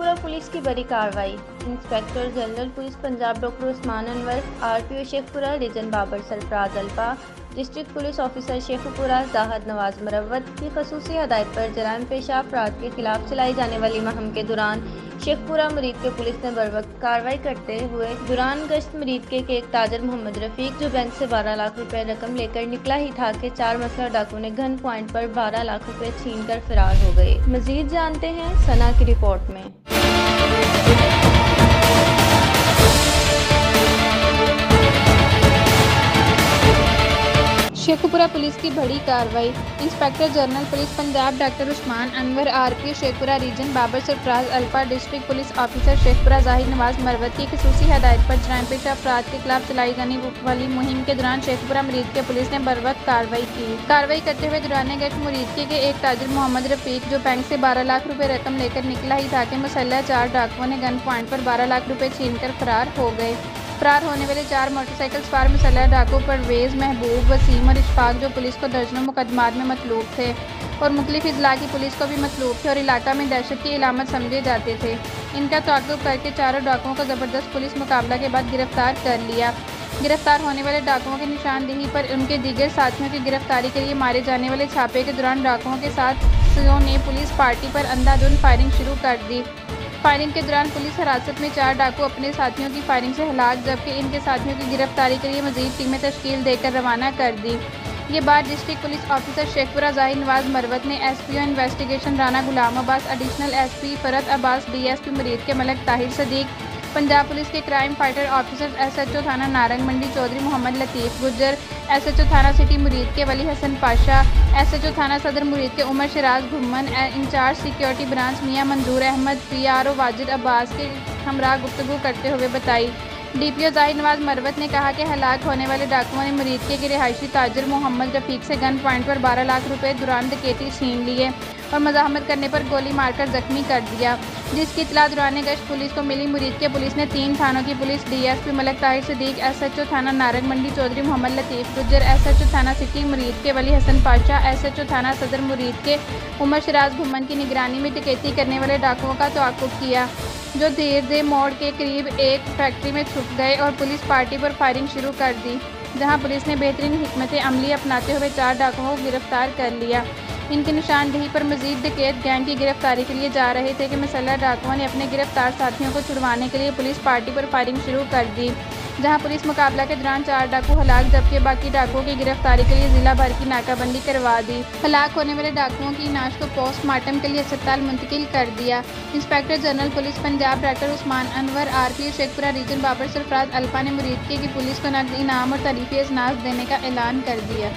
Sheikhpura police की बड़ी कार्रवाई। Inspector general police Punjab doctor Usman Anwar, RPO Sheikhupura region Babar Sarfraz Alpa, district police officer Sheikhupura Zahid Nawaz Marwat की खसूसी हदायत पर जराइम पेशा अफराद के खिलाफ चलाई जाने वाली मुहिम के दौरान शेखपुरा मुरीद के पुलिस ने बरवक्त कार्रवाई करते हुए दौरान गश्त मुरीद के केक ताजर मोहम्मद रफीक, जो बैंक से 12 लाख रुपए रकम लेकर निकला ही था के 4 मसला डाकुओं ने गन पॉइंट पर 12 लाख रुपए छीन कर फरार हो गए। मजीद जानते हैं सना की रिपोर्ट में। शेखपुरा पुलिस की बड़ी कार्रवाई। Inspector general police Punjab doctor Usman Anwar, RPO Sheikhupura region Babar Sarfraz Alpa, district police officer Sheikhupura Zahid Nawaz Marwat की खसूसी हदायत पर जराइम पेशा अफराद के खिलाफ चलाई जाने वाली मुहिम के दौरान शेखपुरा मुरीद के पुलिस ने बरवक्त कार्रवाई की। कार्रवाई करते हुए दौरान गश्त मुरीद के एक ताजिर मोहम्मद रफीक, जो बैंक से 12 लाख रुपए रकम लेकर निकला ही था कि मुसल्लह 4 डाकुओं ने गन पॉइंट पर 12 लाख रुपए छीन कर फरार हो गए। फरार होने वाले 4 मोटरसाइकिल सवार मुसल्लह डाकू परवेज, महबूब, वसीम और इशफाक, जो पुलिस को दर्जनों मुकदमात में मतलूब थे और मुख्तलिफ अजला की पुलिस को भी मतलूब थे और इलाका में दहशत की इलामत समझे जाते थे। इनका ताक़ुब करके चारों डाकुओं को ज़बरदस्त पुलिस मुकाबला के बाद गिरफ्तार कर लिया। गिरफ्तार होने वाले डाकुओं की निशानदेही पर उनके दीगर साथियों की गिरफ्तारी के लिए मारे जाने वाले छापे के दौरान डाकुओं के साथियों ने पुलिस पार्टी पर अंधाधुंध फायरिंग शुरू कर दी। फायरिंग के दौरान पुलिस हिरासत में 4 डाकू अपने साथियों की फायरिंग से हलाक, जबकि इनके साथियों की गिरफ्तारी के लिए मजीद टीमें तश्कील देकर रवाना कर दी। ये बात district police officer Sheikhupura Zahid Nawaz Marwat ने SPO investigation Rana Ghulam Abbas, additional SP Farhat Abbas, DSP Muridke Malik Tahir Sadiq, Punjab police के क्राइम फाइटर ऑफिसर एसएचओ थाना नारंग मंडी चौधरी मोहम्मद लतीफ़ गुज्जर, एसएचओ थाना सिटी मुरीद के वली हसन पाशा, एसएचओ थाना सदर Muridke Umar Sheraz Ghumman, incharge security branch Mian Manzoor Ahmad, PRO Wajid Abbas के हमरा गुफ्तगू करते हुए बताई। डीपीओ जाहिद नवाज मरवत ने कहा कि हलाक होने वाले डाकुओं ने मुरीद के रिहायशी ताजिर मोहम्मद रफीक से गन पॉइंट पर 12 लाख रुपए दौरान डकैती छीन लिए और मज़ाहमत करने पर गोली मारकर जख्मी कर दिया, जिसकी इत्तला दौरान गश्त पुलिस को मिली। मुरीद के पुलिस ने 3 थानों की police, DSP Malik Tahir Sadiq, SHO थाना नारंग मंडी चौधरी मोहम्मद लतीफ़ गुज्जर, एसएचओ थाना सिटी मुरीद के वली हसन पाशा, एसएचओ थाना सदर मुरीद के उमर शराज घुम्मन की निगरानी में डकैती करने वाले डाकुओं का ताक़ुब किया, जो देर मोड़ के करीब एक फैक्ट्री में छुप गए और पुलिस पार्टी पर फायरिंग शुरू कर दी, जहां पुलिस ने बेहतरीन हिकमत अमली अपनाते हुए 4 डाकुओं को गिरफ्तार कर लिया। इनकी निशानदेही पर मजीद डकैत गैंग की गिरफ्तारी के लिए जा रहे थे कि मुसल्लह डाकुओं ने अपने गिरफ्तार साथियों को छुड़वाने के लिए पुलिस पार्टी पर फायरिंग शुरू कर दी, जहां पुलिस मुकाबला के दौरान 4 डाकू हलाक, जबकि बाकी डाकुओं की गिरफ्तारी के लिए जिला भर की नाकाबंदी करवा दी। हलाक होने वाले डाकुओं की नाश को पोस्टमार्टम के लिए अस्पताल मुंतकिल कर दिया। Inspector general police Punjab doctor Usman Anwar, RPO Sheikhupura region Babar Sarfraz Alpa ने मुरीद की पुलिस को नकद इनाम और तारीफी अजनास देने का ऐलान कर दिया।